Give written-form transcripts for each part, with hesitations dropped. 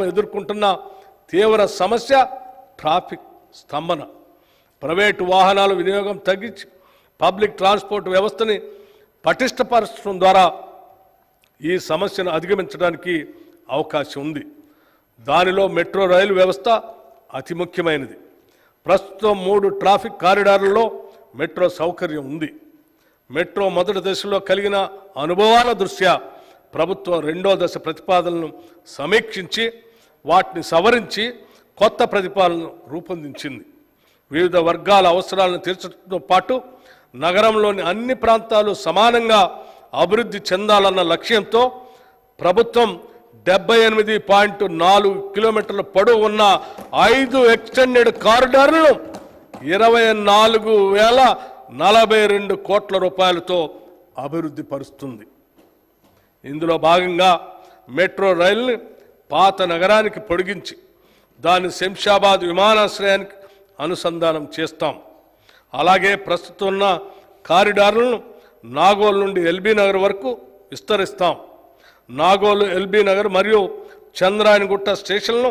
ఎదుర్కొంటున్న తీవ్ర సమస్య ట్రాఫిక్ స్తంభన. ప్రైవేటు వాహనాల వినియోగం తగ్గించి పబ్లిక్ ట్రాన్స్పోర్ట్ వ్యవస్థని పటిష్టపరచడం ద్వారా ఈ సమస్యను అధిగమించడానికి అవకాశం ఉంది. దానిలో మెట్రో రైలు వ్యవస్థ అతి ముఖ్యమైనది. ప్రస్తుతం 3 ట్రాఫిక్ కారిడార్లలో మెట్రో సౌకర్యం ఉంది. మెట్రో మొదటి దశలో కలిగిన అనుభవాల దృష్ట్యా ప్రభుత్వం 2వ దశ ప్రతిపాదనలను సమీక్షించి వాటిని సవరించి కొత్త ప్రతిపాదనను రూపొందించింది. వివిధ వర్గాల అవసరాలను తీర్చడంతో పాటు నగరంలోని అన్ని ప్రాంతాలు సమానంగా అభివృద్ధి చెందాలన్న లక్ష్యంతో ప్రభుత్వం 78.4 కిలోమీటర్ల పొడవు ఉన్న 5 ఎక్స్టెండెడ్ కారిడార్లను 24,042 కోట్ల రూపాయలతో అభివృద్ధి పరుస్తుంది. ఇందులో భాగంగా మెట్రో రైలుని పాత నగరానికి పొడిగించి దాన్ని శంషాబాద్ విమానాశ్రయానికి అనుసంధానం చేస్తాం. అలాగే ప్రస్తుతం ఉన్న కారిడార్లను నాగోల్ నుండి ఎల్బీ నగర్ వరకు విస్తరిస్తాం. నాగోల్, ఎల్బీ నగర్ మరియు చంద్రాయనగుట్ట స్టేషన్లను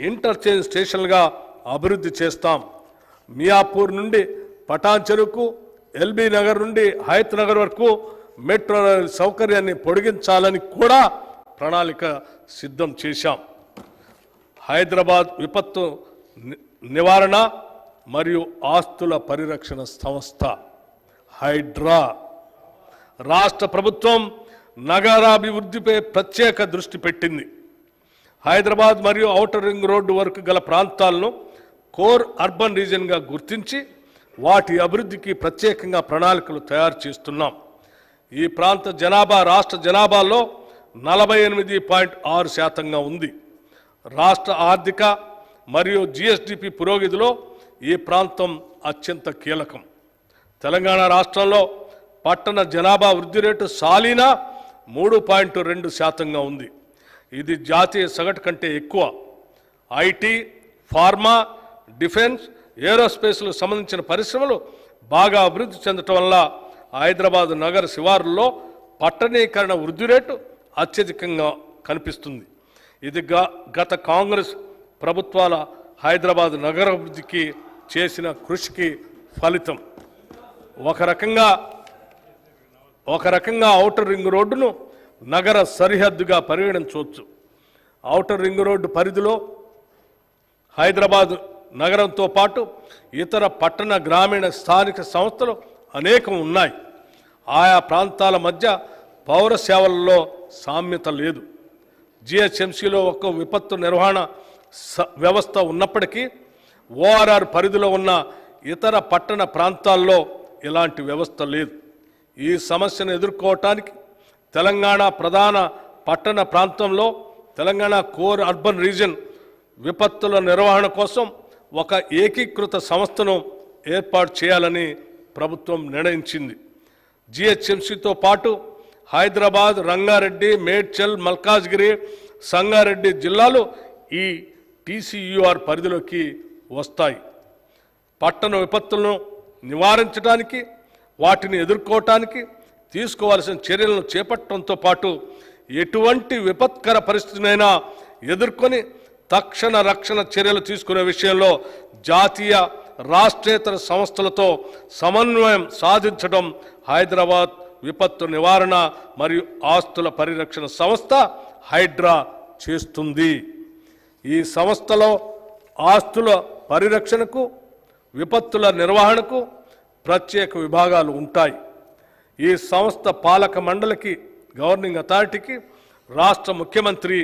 ఇంటర్చేంజ్ స్టేషన్లుగా అభివృద్ధి చేస్తాం. మియాపూర్ నుండి పటాన్ చెరువుకు, ఎల్బీ నగర్ నుండి హయత్ నగర్ వరకు మెట్రో రైలు సౌకర్యాన్ని పొడిగించాలని కూడా ప్రణాళిక సిద్ధం చేశాం. హైదరాబాద్ విపత్తు నివారణ మరియు ఆస్తుల పరిరక్షణ సంస్థ హైడ్రా రాష్ట్ర ప్రభుత్వం నగరాభివృద్ధిపై ప్రత్యేక దృష్టి పెట్టింది. హైదరాబాద్ మరియు ఔటర్ రింగ్ రోడ్డు వరకు గల ప్రాంతాలను కోర్ అర్బన్ రీజియన్గా గుర్తించి వాటి అభివృద్ధికి ప్రత్యేకంగా ప్రణాళికలు తయారు చేస్తున్నాం. ఈ ప్రాంత జనాభా రాష్ట్ర జనాభాలో 48.6% ఉంది. రాష్ట్ర ఆర్థిక మరియు GSDP పురోగతిలో ఈ ప్రాంతం అత్యంత కీలకం. తెలంగాణ రాష్ట్రంలో పట్టణ జనాభా వృద్ధి రేటు సాలీనా 3.2% ఉంది. ఇది జాతీయ సగటు కంటే ఎక్కువ. ఐటీ, ఫార్మా, డిఫెన్స్, ఏరోస్పేస్లకు సంబంధించిన పరిశ్రమలు బాగా అభివృద్ధి చెందటం వల్ల హైదరాబాద్ నగర శివారుల్లో పట్టణీకరణ వృద్ధి రేటు అత్యధికంగా కనిపిస్తుంది. ఇది గత కాంగ్రెస్ ప్రభుత్వాల హైదరాబాద్ నగరాభివృద్ధికి చేసిన కృషికి ఫలితం. ఒక రకంగా ఔటర్ రింగ్ రోడ్డును నగర సరిహద్దుగా పరిగణించవచ్చు. ఔటర్ రింగ్ రోడ్డు పరిధిలో హైదరాబాద్ నగరంతో పాటు ఇతర పట్టణ, గ్రామీణ, స్థానిక సంస్థలు అనేకం ఉన్నాయి. ఆయా ప్రాంతాల మధ్య పౌర సేవలలో సామ్యత లేదు. GHMCలో ఒక విపత్తు నిర్వహణ వ్యవస్థ ఉన్నప్పటికీ ORR పరిధిలో ఉన్న ఇతర పట్టణ ప్రాంతాల్లో ఇలాంటి వ్యవస్థ లేదు. ఈ సమస్యను ఎదుర్కోవటానికి తెలంగాణ ప్రధాన పట్టణ ప్రాంతంలో తెలంగాణ కోర్ అర్బన్ రీజియన్ విపత్తుల నిర్వహణ కోసం ఒక ఏకీకృత సంస్థను ఏర్పాటు చేయాలని ప్రభుత్వం నిర్ణయించింది. GHMCతో పాటు హైదరాబాద్, రంగారెడ్డి, మేడ్చల్, మల్కాజ్గిరి, సంగారెడ్డి జిల్లాలు ఈ TCUR పరిధిలోకి వస్తాయి. పట్టణ విపత్తులను నివారించడానికి, వాటిని ఎదుర్కోవటానికి తీసుకోవాల్సిన చర్యలను చేపట్టడంతో పాటు ఎటువంటి విపత్కర పరిస్థితినైనా ఎదుర్కొని తక్షణ రక్షణ చర్యలు తీసుకునే విషయంలో జాతీయ, రాష్ట్రేతర సంస్థలతో సమన్వయం సాధించడం హైదరాబాద్ విపత్తు నివారణ మరియు ఆస్తుల పరిరక్షణ సంస్థ హైడ్రా చేస్తుంది. ఈ సంస్థలో ఆస్తుల పరిరక్షణకు, విపత్తుల నిర్వహణకు ప్రత్యేక విభాగాలు ఉంటాయి. ఈ సంస్థ పాలక మండలికి, గవర్నింగ్ అథారిటీకి రాష్ట్ర ముఖ్యమంత్రి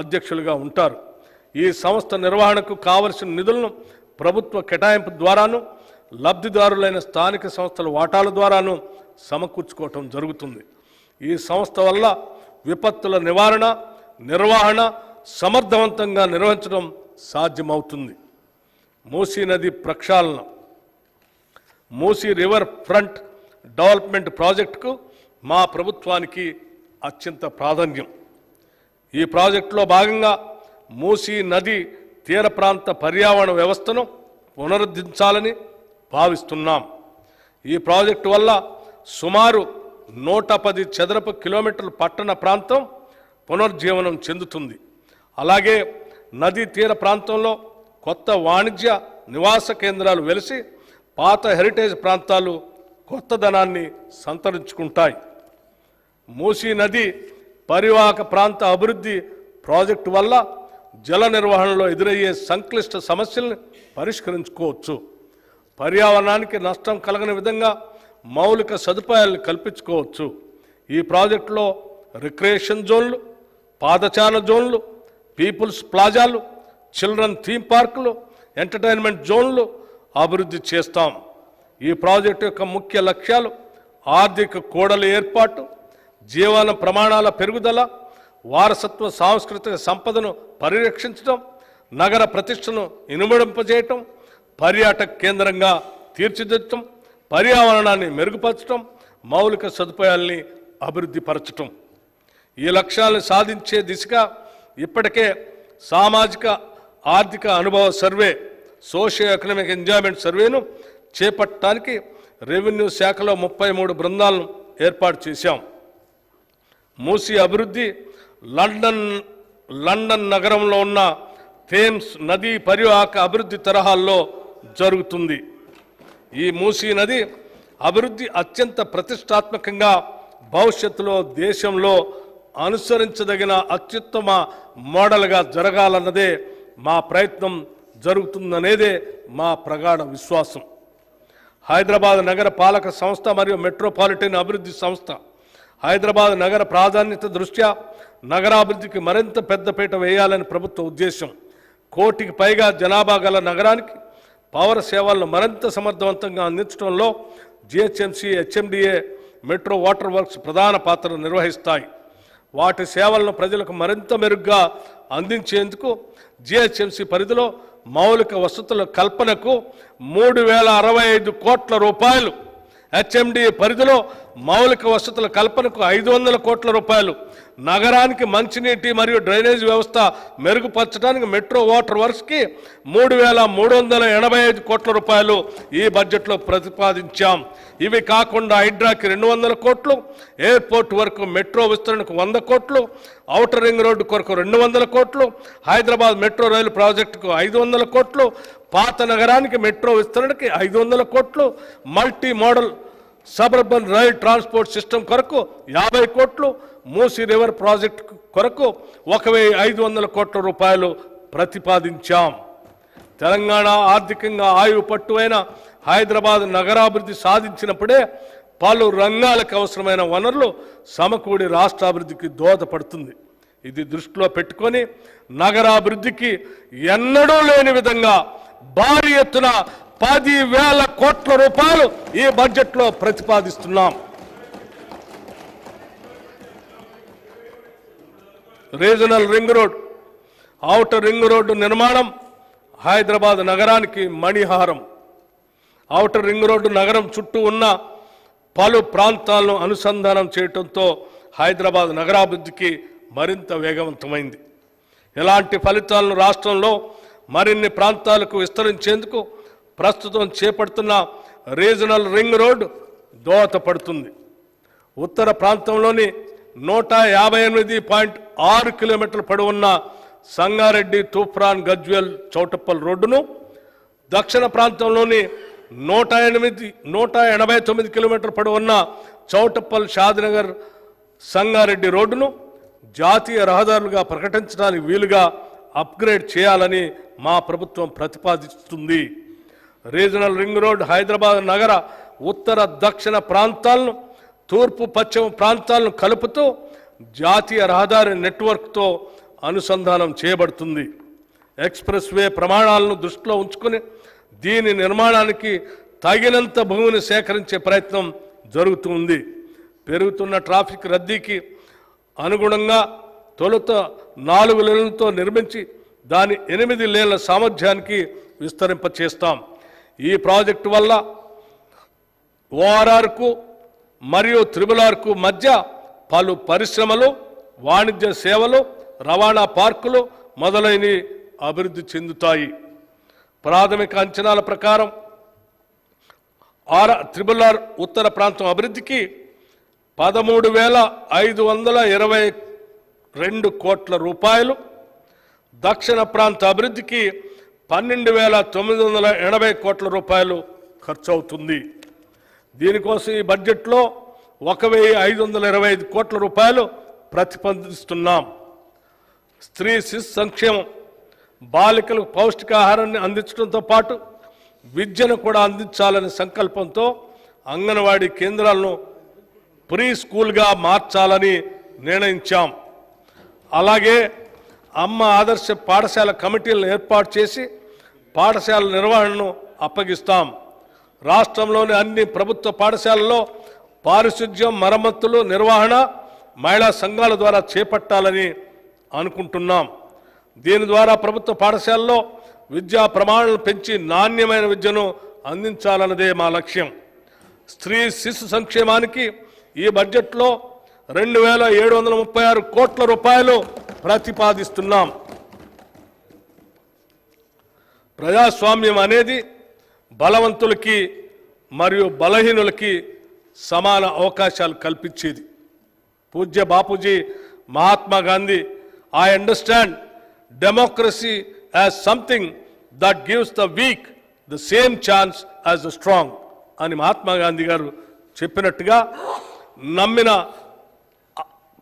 అధ్యక్షులుగా ఉంటారు. ఈ సంస్థ నిర్వహణకు కావలసిన నిధులను ప్రభుత్వ కేటాయింపు ద్వారాను, లబ్ధిదారులైన స్థానిక సంస్థల వాటాల ద్వారాను సమకూర్చుకోవటం జరుగుతుంది. ఈ సంస్థ వల్ల విపత్తుల నివారణ, నిర్వహణ సమర్థవంతంగా నిర్వహించడం సాధ్యమవుతుంది. మూసీ నది ప్రక్షాళన, మూసీ రివర్ ఫ్రంట్ డెవలప్మెంట్ ప్రాజెక్టుకు మా ప్రభుత్వానికి అత్యంత ప్రాధాన్యం. ఈ ప్రాజెక్టులో భాగంగా మూసీ నది తీర ప్రాంత పర్యావరణ వ్యవస్థను పునరుద్ధరించాలని భావిస్తున్నాం. ఈ ప్రాజెక్టు వల్ల సుమారు 110 చదరపు కిలోమీటర్ల పట్టణ ప్రాంతం పునర్జీవనం చెందుతుంది. అలాగే నదీ తీర ప్రాంతంలో కొత్త వాణిజ్య నివాస కేంద్రాలు వెలిసి పాత హెరిటేజ్ ప్రాంతాలు కొత్తదనాన్ని సంతరించుకుంటాయి. మూసీ నది పరివాహక ప్రాంత అభివృద్ధి ప్రాజెక్టు వల్ల జల నిర్వహణలో ఎదురయ్యే సంక్లిష్ట సమస్యలను పరిష్కరించుకోవచ్చు. పర్యావరణానికి నష్టం కలగని విధంగా మౌలిక సదుపాయాలను కల్పించుకోవచ్చు. ఈ ప్రాజెక్టులో రిక్రియేషన్ జోన్లు, పాదచార జోన్లు, పీపుల్స్ ప్లాజాలు, చిల్డ్రన్ థీమ్ పార్కులు, ఎంటర్టైన్మెంట్ జోన్లు అభివృద్ధి చేస్తాం. ఈ ప్రాజెక్టు యొక్క ముఖ్య లక్ష్యాలు ఆర్థిక కూడలి ఏర్పాటు, జీవన ప్రమాణాల పెరుగుదల, వారసత్వ సాంస్కృతిక సంపదను పరిరక్షించడం, నగర ప్రతిష్టను ఇనుమడింపజేయటం, పర్యాటక కేంద్రంగా తీర్చిదిద్దటం, పర్యావరణాన్ని మెరుగుపరచడం, మౌలిక సదుపాయాల్ని అభివృద్ధి పరచటం. ఈ లక్ష్యాలను సాధించే దిశగా ఇప్పటికే సామాజిక ఆర్థిక అనుభవ సర్వే, సోషియో ఎకనామిక్ ఎంజాయ్మెంట్ సర్వేను చేపట్టడానికి రెవెన్యూ శాఖలో 33 బృందాలను ఏర్పాటు చేశాం. మూసీ అభివృద్ధి లండన్ నగరంలో ఉన్న థేమ్స్ నదీ పరివాహక అభివృద్ధి తరహాల్లో జరుగుతుంది. ఈ మూసీ నది అభివృద్ధి అత్యంత ప్రతిష్టాత్మకంగా భవిష్యత్తులో దేశంలో అనుసరించదగిన అత్యుత్తమ మోడల్గా జరగాలన్నదే మా ప్రయత్నం, జరుగుతుందనేదే మా ప్రగాఢ విశ్వాసం. హైదరాబాద్ నగర పాలక సంస్థ మరియు మెట్రోపాలిటన్ అభివృద్ధి సంస్థ హైదరాబాద్ నగర ప్రాధాన్యత దృష్ట్యా నగరాభివృద్ధికి మరింత పెద్దపీట వేయాలని ప్రభుత్వ ఉద్దేశం. 1 కోటికి పైగా జనాభా గల నగరానికి పౌర సేవలను మరింత సమర్థవంతంగా అందించడంలో GHMC, HMDA, metro water works ప్రధాన పాత్ర నిర్వహిస్తాయి. వాటి సేవలను ప్రజలకు మరింత మెరుగ్గా అందించేందుకు జిహెచ్ఎంసీ పరిధిలో మౌలిక వసతుల కల్పనకు 3065 కోట్ల రూపాయలు, హెచ్ఎండిఏ పరిధిలో మౌలిక వసతుల కల్పనకు 500 కోట్ల రూపాయలు, నగరానికి మంచినీటి మరియు డ్రైనేజ్ వ్యవస్థ మెరుగుపరచడానికి మెట్రో వాటర్ వర్క్స్కి 3385 కోట్ల రూపాయలు ఈ బడ్జెట్లో ప్రతిపాదించాం. ఇవి కాకుండా హైడ్రాకి 200 కోట్లు, ఎయిర్పోర్ట్ వరకు మెట్రో విస్తరణకు 100 కోట్లు, ఔటర్ రింగ్ రోడ్డు కొరకు 200 కోట్లు, హైదరాబాద్ మెట్రో రైలు ప్రాజెక్టుకు 500 కోట్లు, పాత నగరానికి మెట్రో విస్తరణకి 500 కోట్లు, multi modal suburban rail transport system కొరకు 50 కోట్లు, మూసీ రివర్ ప్రాజెక్టు కొరకు 1500 కోట్ల రూపాయలు ప్రతిపాదించాం. తెలంగాణ ఆర్థికంగా ఆయువు పట్టువైన హైదరాబాద్ నగరాభివృద్ధి సాధించినప్పుడే పలు రంగాలకు అవసరమైన వనరులు సమకూడి రాష్ట్రాభివృద్ధికి దోహదపడుతుంది. ఇది దృష్టిలో పెట్టుకొని నగరాభివృద్ధికి ఎన్నడూ లేని విధంగా భారీ ఎత్తున 10,000 కోట్ల రూపాయలు ఈ బడ్జెట్లో ప్రతిపాదిస్తున్నాం. Regional ring road, outer ring road నిర్మాణం హైదరాబాద్ నగరానికి మణిహారం. ఔటర్ రింగ్ రోడ్డు నగరం చుట్టూ ఉన్న పలు ప్రాంతాలను అనుసంధానం చేయడంతో హైదరాబాద్ నగరాభివృద్ధికి మరింత వేగవంతమైంది. ఇలాంటి ఫలితాలను రాష్ట్రంలో మరిన్ని ప్రాంతాలకు విస్తరించేందుకు ప్రస్తుతం చేపడుతున్న రీజనల్ రింగ్ రోడ్ దోహదపడుతుంది. ఉత్తర ప్రాంతంలోని 158.6 కిలోమీటర్ల పొడవున్న సంగారెడ్డి, తూప్రాన్, గజ్వేల్, చౌటప్పల్ రోడ్డును, దక్షిణ ప్రాంతంలోని 189 కిలోమీటర్ల పొడవున్న చౌటప్పల్, షాద్నగర్, సంగారెడ్డి రోడ్డును జాతీయ రహదారులుగా ప్రకటించడానికి వీలుగా అప్గ్రేడ్ చేయాలని మా ప్రభుత్వం ప్రతిపాదిస్తుంది. రీజనల్ రింగ్ రోడ్ హైదరాబాద్ నగర ఉత్తర దక్షిణ ప్రాంతాలను, తూర్పు పశ్చిమ ప్రాంతాలను కలుపుతూ జాతీయ రహదారి నెట్వర్క్తో అనుసంధానం చేయబడుతుంది. ఎక్స్ప్రెస్ వే ప్రమాణాలను దృష్టిలో ఉంచుకుని దీని నిర్మాణానికి తగినంత భూమిని సేకరించే ప్రయత్నం జరుగుతుంది. పెరుగుతున్న ట్రాఫిక్ రద్దీకి అనుగుణంగా తొలుత 4 లేన్లతో నిర్మించి దాని 8 లేన్ల సామర్థ్యానికి విస్తరింపచేస్తాం. ఈ ప్రాజెక్టు వల్ల ఓఆర్ఆర్కు మరియు త్రిబుల్-ఆర్కు మధ్య పలు పరిశ్రమలు, వాణిజ్య సేవలు, రవాణా పార్కులు మొదలైనవి అభివృద్ధి చెందుతాయి. ప్రాథమిక అంచనాల ప్రకారం త్రిబుల్-ఆర్ ఉత్తర ప్రాంతం అభివృద్ధికి 13,522 కోట్ల రూపాయలు, దక్షిణ ప్రాంత అభివృద్ధికి 12,980 కోట్ల రూపాయలు ఖర్చు అవుతుంది. దీనికోసం ఈ బడ్జెట్లో 1,525 కోట్ల రూపాయలు ప్రతిపాదిస్తున్నాం. స్త్రీ శిశు సంక్షేమం, బాలికలకు పౌష్టికాహారాన్ని అందించడంతో పాటు విద్యను కూడా అందించాలనే సంకల్పంతో అంగన్వాడీ కేంద్రాలను ప్రీ స్కూల్గా మార్చాలని నిర్ణయించాం. అలాగే అమ్మ ఆదర్శ పాఠశాల కమిటీలను ఏర్పాటు చేసి పాఠశాల నిర్వహణను అప్పగిస్తాం. రాష్ట్రంలోని అన్ని ప్రభుత్వ పాఠశాలల్లో పారిశుధ్యం, మరమ్మతులు, నిర్వహణ మహిళా సంఘాల ద్వారా చేపట్టాలని అనుకుంటున్నాం. దీని ద్వారా ప్రభుత్వ పాఠశాలలో విద్యా ప్రమాణాలను పెంచి నాణ్యమైన విద్యను అందించాలన్నదే మా లక్ష్యం. స్త్రీ శిశు సంక్షేమానికి ఈ బడ్జెట్లో 2,736 కోట్ల రూపాయలు ప్రతిపాదిస్తున్నాం. ప్రజాస్వామ్యం అనేది బలవంతులకి మరియు బలహీనులకి సమాన అవకాశాలు కల్పించేది. పూజ్య Bapuji Mahatma Gandhi, I understand democracy as something that gives the week the same chance as the strong అని మహాత్మా గాంధీ గారు చెప్పినట్టుగా నమ్మిన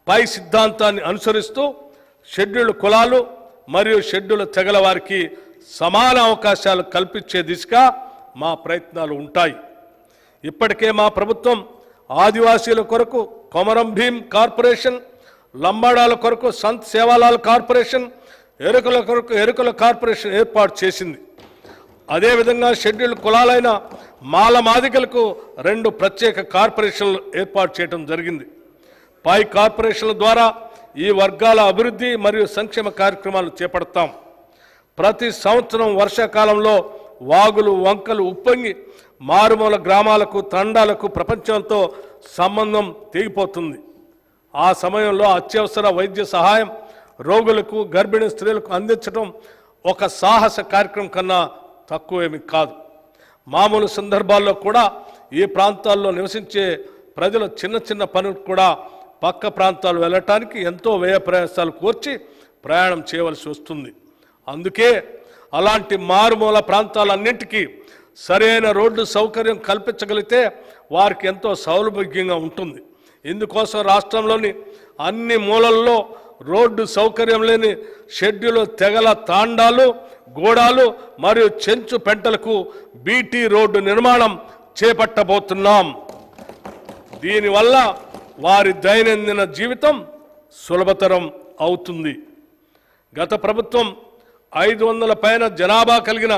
పై సిద్ధాంతాన్ని అనుసరిస్తూ షెడ్యూల్డ్ కులాలు మరియు షెడ్యూల్డ్ తెగల వారికి సమాన అవకాశాలు కల్పించే దిశగా మా ప్రయత్నాలు ఉంటాయి. ఇప్పటికే మా ప్రభుత్వం ఆదివాసీల కొరకు కొమరం భీం కార్పొరేషన్, లంబాడాల కొరకు సంత్ సేవాలాల్ కార్పొరేషన్, ఎరుకల కొరకు ఎరుకల కార్పొరేషన్ ఏర్పాటు చేసింది. అదేవిధంగా షెడ్యూల్డ్ కులాలైన మాల మాదిగలకు 2 ప్రత్యేక కార్పొరేషన్లు ఏర్పాటు చేయడం జరిగింది. పై కార్పొరేషన్ల ద్వారా ఈ వర్గాల అభివృద్ధి మరియు సంక్షేమ కార్యక్రమాలు చేపడతాం. ప్రతి సంవత్సరం వర్షాకాలంలో వాగులు, వంకలు ఉప్పొంగి మారుమూల గ్రామాలకు, తండాలకు ప్రపంచంతో సంబంధం తెగిపోతుంది. ఆ సమయంలో అత్యవసర వైద్య సహాయం రోగులకు, గర్భిణీ స్త్రీలకు అందించడం ఒక సాహస కార్యక్రమం కన్నా తక్కువేమీ కాదు. మామూలు సందర్భాల్లో కూడా ఈ ప్రాంతాల్లో నివసించే ప్రజలు చిన్న చిన్న పనులు కూడా పక్క ప్రాంతాలు వెళ్ళటానికి ఎంతో వ్యయ ప్రయాసాలు కోర్చి ప్రయాణం చేయవలసి వస్తుంది. అందుకే అలాంటి మారుమూల ప్రాంతాలన్నింటికీ సరైన రోడ్డు సౌకర్యం కల్పించగలిగితే వారికి ఎంతో సౌలభ్యంగా ఉంటుంది. ఇందుకోసం రాష్ట్రంలోని అన్ని మూలల్లో రోడ్డు సౌకర్యం లేని షెడ్యూల్ తెగల తాండాలు, గోడాలు మరియు చెంచు పెంటలకు బీటీ రోడ్డు నిర్మాణం చేపట్టబోతున్నాం. దీనివల్ల వారి దైనందిన జీవితం సులభతరం అవుతుంది. గత ప్రభుత్వం 500 పైన జనాభా కలిగిన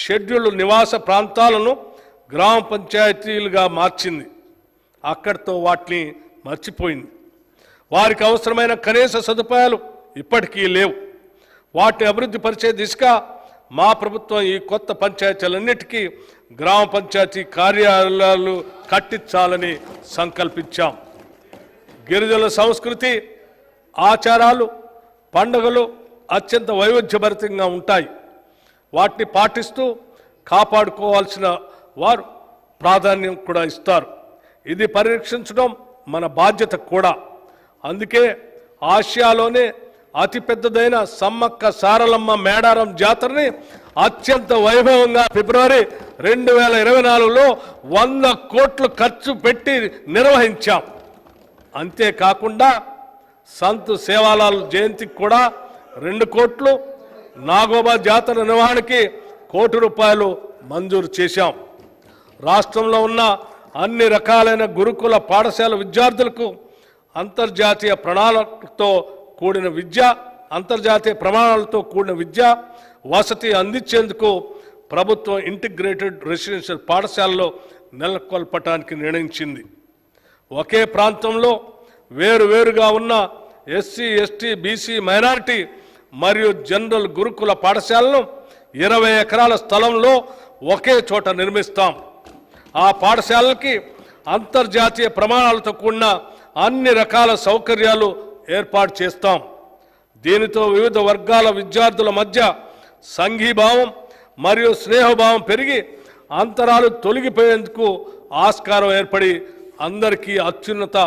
షెడ్యూల్డ్ నివాస ప్రాంతాలను గ్రామ పంచాయతీలుగా మార్చింది. అక్కడితో వాటిని మర్చిపోయింది. వారికి అవసరమైన కనీస సదుపాయాలు ఇప్పటికీ లేవు. వాటిని అభివృద్ధి పరిచే దిశగా మా ప్రభుత్వం ఈ కొత్త పంచాయతీలన్నిటికీ గ్రామ పంచాయతీ కార్యాలయాలు కట్టించాలని సంకల్పించాం. గిరిజనుల సంస్కృతి, ఆచారాలు, పండుగలు అత్యంత వైవిధ్యభరితంగా ఉంటాయి. వాటిని పాటిస్తూ కాపాడుకోవాల్సిన వారు ప్రాధాన్యం కూడా ఇస్తారు. ఇది పరిరక్షించడం మన బాధ్యత కూడా. అందుకే ఆసియాలోనే అతిపెద్దదైన సమ్మక్క సారలమ్మ మేడారం జాతరని అత్యంత వైభవంగా ఫిబ్రవరి 2024లో 100 కోట్లు ఖర్చు పెట్టి నిర్వహించాం. అంతేకాకుండా సంత్ సేవాలాల్ జయంతికి కూడా 2 కోట్లు, నాగోబా జాతర నిర్వహణకి 1 కోటి రూపాయలు మంజూరు చేశాం. రాష్ట్రంలో ఉన్న అన్ని రకాలైన గురుకుల పాఠశాల విద్యార్థులకు అంతర్జాతీయ ప్రమాణాలతో కూడిన విద్య, వసతి అందించేందుకు ప్రభుత్వం ఇంటిగ్రేటెడ్ రెసిడెన్షియల్ పాఠశాలలో నెలకొల్పటానికి నిర్ణయించింది. ఒకే ప్రాంతంలో వేరువేరుగా ఉన్న ఎస్సీ, ఎస్టీ, బీసీ, మైనారిటీ మరియు జనరల్ గురుకుల పాఠశాలను 20 ఎకరాల స్థలంలో ఒకే చోట నిర్మిస్తాం. ఆ పాఠశాలకి అంతర్జాతీయ ప్రమాణాలతో కూడిన అన్ని రకాల సౌకర్యాలు ఏర్పాటు చేస్తాం. దీనితో వివిధ వర్గాల విద్యార్థుల మధ్య సంఘీభావం మరియు స్నేహభావం పెరిగి అంతరాలు తొలగిపోయేందుకు ఆస్కారం ఏర్పడి అందరికీ అత్యున్నత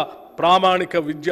ప్రామాణిక విద్య